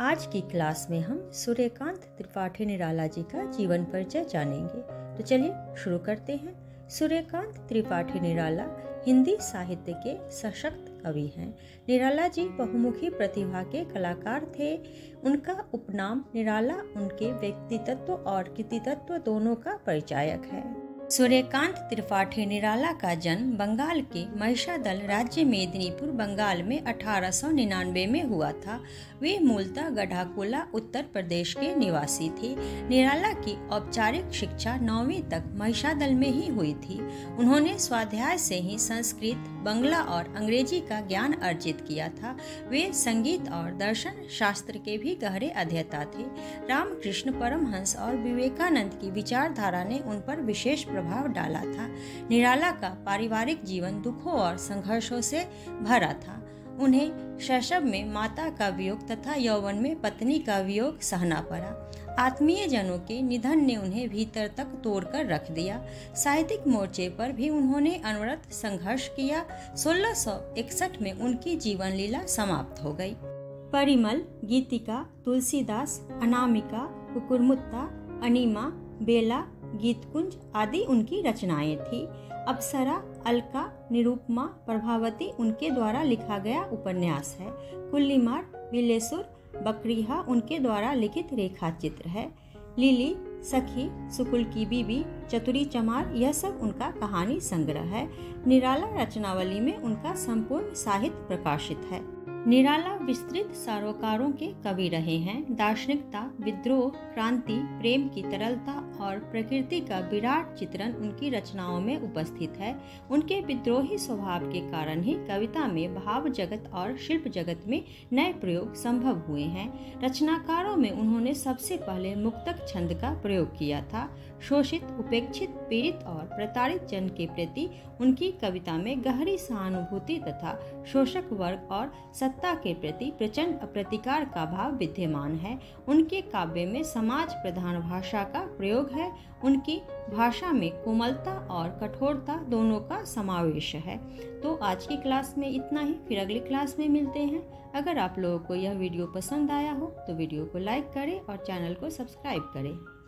आज की क्लास में हम सूर्यकांत त्रिपाठी निराला जी का जीवन परिचय जानेंगे। तो चलिए शुरू करते हैं। सूर्यकांत त्रिपाठी निराला हिंदी साहित्य के सशक्त कवि हैं। निराला जी बहुमुखी प्रतिभा के कलाकार थे। उनका उपनाम निराला उनके व्यक्तित्व और कृतित्व दोनों का परिचायक है। सूर्यकांत त्रिपाठी निराला का जन्म बंगाल के महिषादल राज्य मेदिनीपुर बंगाल में 1899 में हुआ था। वे मूलतः गढ़ाकोला उत्तर प्रदेश के निवासी थे। निराला की औपचारिक शिक्षा 9वीं तक महिषादल में ही हुई थी। उन्होंने स्वाध्याय से ही संस्कृत, बंगला और अंग्रेजी का ज्ञान अर्जित किया था। वे संगीत और दर्शन शास्त्र के भी गहरे अध्येता थे। रामकृष्ण परमहंस और विवेकानंद की विचारधारा ने उन पर विशेष प्रभाव डाला था। निराला का पारिवारिक जीवन दुखों और संघर्षों से भरा था। उन्हें शैशव में माता का वियोग तथा यौवन में पत्नी का वियोग सहना पड़ा। आत्मीय जनों के निधन ने उन्हें भीतर तक तोड़कर रख दिया। साहित्यिक मोर्चे पर भी उन्होंने अनवरत संघर्ष किया। 1661 में उनकी जीवन लीला समाप्त हो गई। परिमल, गीतिका, तुलसीदास, अनामिका, कुकुरमुत्ता, अनीमा, बेला, गीतकुंज आदि उनकी रचनाएं थी। अप्सरा, अलका, निरुपमा, प्रभावती उनके द्वारा लिखा गया उपन्यास है। कुल्लीमार, बिलेसुर, बकरीहा उनके द्वारा लिखित रेखा चित्र है। लिली, सखी, सुकुल की बीबी, चतुरी चमार यह सब उनका कहानी संग्रह है। निराला रचनावली में उनका संपूर्ण साहित्य प्रकाशित है। निराला विस्तृत सरोकारों के कवि रहे हैं। दार्शनिकता, विद्रोह, क्रांति, प्रेम की तरलता और प्रकृति का विराट चित्रण उनकी रचनाओं में उपस्थित है। उनके विद्रोही स्वभाव के कारण ही कविता में भाव जगत और शिल्प जगत में नए प्रयोग संभव हुए हैं। रचनाकारों में उन्होंने सबसे पहले मुक्तक छंद का प्रयोग किया था। शोषित, उपेक्षित, पीड़ित और प्रताड़ित जन के प्रति उनकी कविता में गहरी सहानुभूति तथा शोषक वर्ग और सत्ता के प्रति प्रचंड प्रतिकार का भाव विद्यमान है। उनके काव्य में समाज प्रधान भाषा का प्रयोग है। उनकी भाषा में कोमलता और कठोरता दोनों का समावेश है। तो आज की क्लास में इतना ही, फिर अगली क्लास में मिलते हैं। अगर आप लोगों को यह वीडियो पसंद आया हो तो वीडियो को लाइक करें और चैनल को सब्सक्राइब करें।